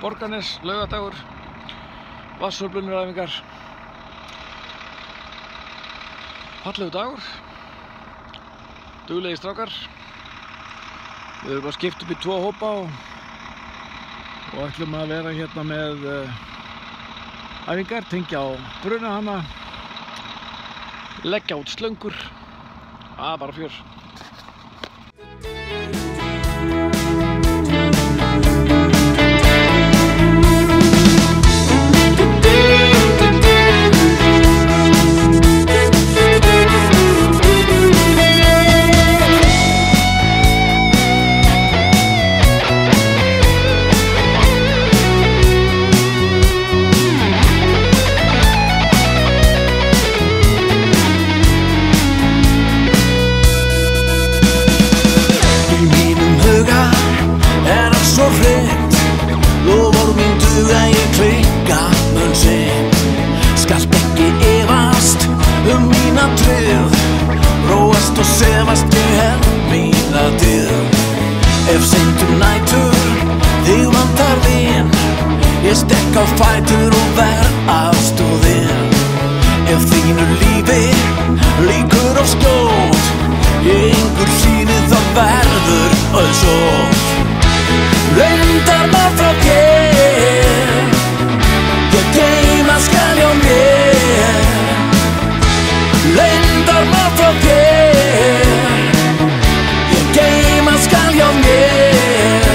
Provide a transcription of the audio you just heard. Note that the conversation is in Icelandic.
Borgarnes, laugardagur, vatnsöflunaræfingar. Fallegur dagur, duglegir strákar. Við erum bara skipt upp í 2 hópa og ætlum að vera hérna með æfingar, tengja á brunahana, leggja út slöngur, bara fjör. Loforð mín duga ég klikka mun seint. Skalt ekki efast mína tryggð, róast og sefast ég hef mína dyggð. Ef seint nætur þig vantar vin, ég stekk á fætur og verð aðstoðin. Ef þínu lífi lýkur of skjótt, ég yngur sýni það verður auðsótt. Leyndarmál frá þér, ég geyma skal hjá mér. Leyndarmál frá þér, ég geyma skal hjá mér.